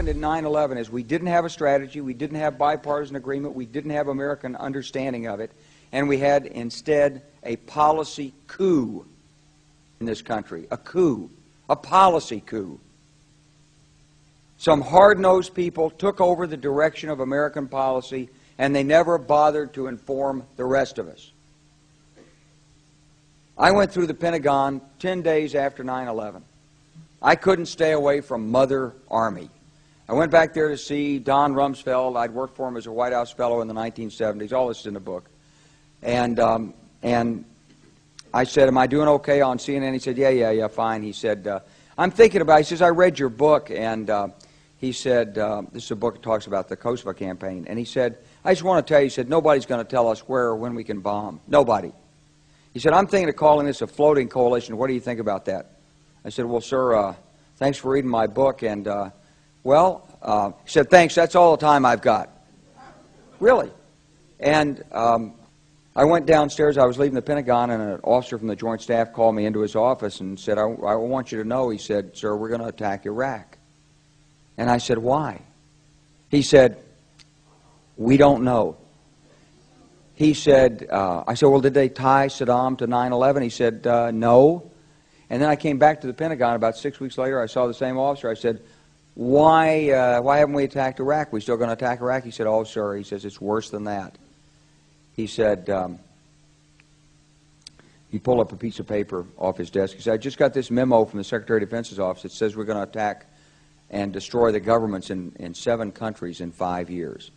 happened in 9/11 is we didn't have a strategy, we didn't have bipartisan agreement, we didn't have American understanding of it, and we had instead a policy coup in this country. A coup. A policy coup. Some hard-nosed people took over the direction of American policy, and they never bothered to inform the rest of us. I went through the Pentagon 10 days after 9/11. I couldn't stay away from Mother Army. I went back there to see Don Rumsfeld. I'd worked for him as a White House fellow in the 1970s. All this is in the book. And I said, am I doing okay on CNN? He said, yeah, fine. He said, I'm thinking about it. He says, I read your book, and he said, this is a book that talks about the Kosovo campaign. And he said, I just want to tell you, he said, nobody's going to tell us where or when we can bomb. Nobody. He said, I'm thinking of calling this a floating coalition. What do you think about that? I said, well, sir, thanks for reading my book. And, he said, thanks, that's all the time I've got. Really? And I went downstairs. I was leaving the Pentagon, and an officer from the Joint Staff called me into his office and said, I want you to know, he said, sir, we're going to attack Iraq. And I said, why? He said, we don't know. He said, I said, well, did they tie Saddam to 9/11? He said, no. And then I came back to the Pentagon about 6 weeks later. I saw the same officer. I said, why haven't we attacked Iraq? We still going to attack Iraq? He said, oh, sir. He says, it's worse than that. He said, he pulled up a piece of paper off his desk. He said, I just got this memo from the Secretary of Defense's office that says we're going to attack and destroy the governments in 7 countries in 5 years.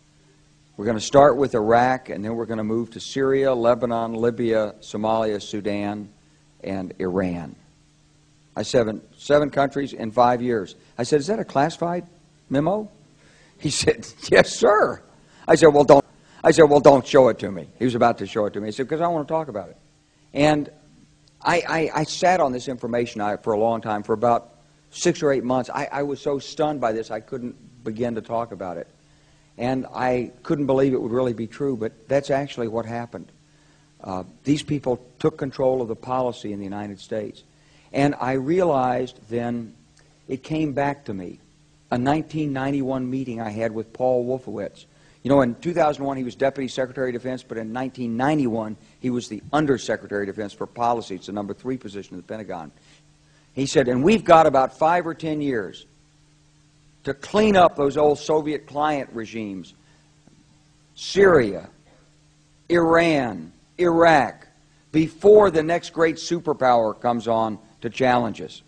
We're going to start with Iraq, and then we're going to move to Syria, Lebanon, Libya, Somalia, Sudan, and Iran. I said, 7 countries in 5 years. I said, is that a classified memo? He said, yes, sir. I said, well, don't show it to me. He was about to show it to me. He said, because I want to talk about it. And I sat on this information for a long time, for about 6 or 8 months. I was so stunned by this, I couldn't begin to talk about it. And I couldn't believe it would really be true, but that's actually what happened. These people took control of the policy in the United States. And I realized then, it came back to me, a 1991 meeting I had with Paul Wolfowitz. You know, in 2001 he was Deputy Secretary of Defense, but in 1991 he was the Undersecretary of Defense for Policy. It's the number 3 position in the Pentagon. He said, and we've got about 5 or 10 years to clean up those old Soviet client regimes, Syria, Iran, Iraq, before the next great superpower comes on to challenge us.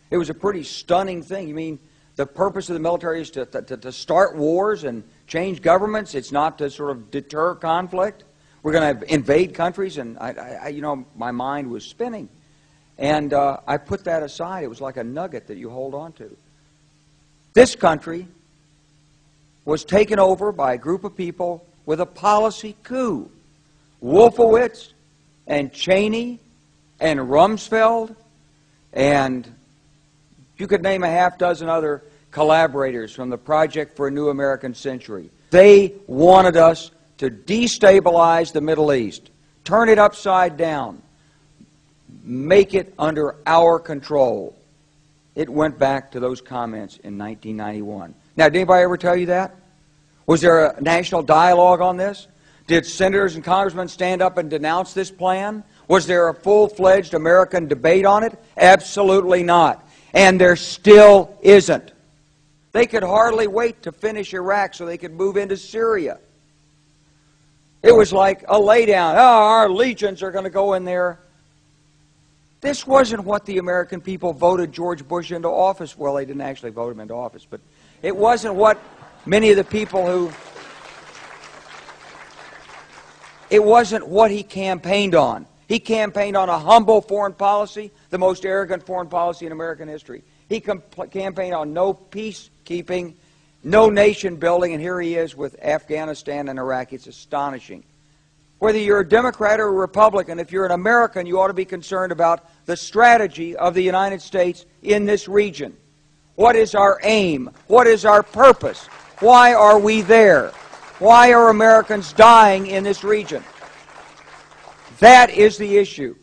It was a pretty stunning thing. You mean the purpose of the military is to start wars and change governments? It's not to sort of deter conflict? We're going to invade countries? And you know, my mind was spinning. And I put that aside. It was like a nugget that you hold on to. This country was taken over by a group of people with a policy coup. Wolfowitz and Cheney and Rumsfeld, and you could name a half-dozen other collaborators from the Project for a New American Century. They wanted us to destabilize the Middle East, turn it upside down, make it under our control. It went back to those comments in 1991. Now, did anybody ever tell you that? Was there a national dialogue on this? Did senators and congressmen stand up and denounce this plan? Was there a full-fledged American debate on it? Absolutely not. And there still isn't. They could hardly wait to finish Iraq so they could move into Syria. It was like a laydown. Oh, our legions are going to go in there. This wasn't what the American people voted George Bush into office. Well, they didn't actually vote him into office, but it wasn't what many of the people who... It wasn't what he campaigned on. He campaigned on a humble foreign policy, the most arrogant foreign policy in American history. He campaigned on no peacekeeping, no nation building, and here he is with Afghanistan and Iraq. It's astonishing. Whether you're a Democrat or a Republican, if you're an American, you ought to be concerned about the strategy of the United States in this region. What is our aim? What is our purpose? Why are we there? Why are Americans dying in this region? That is the issue.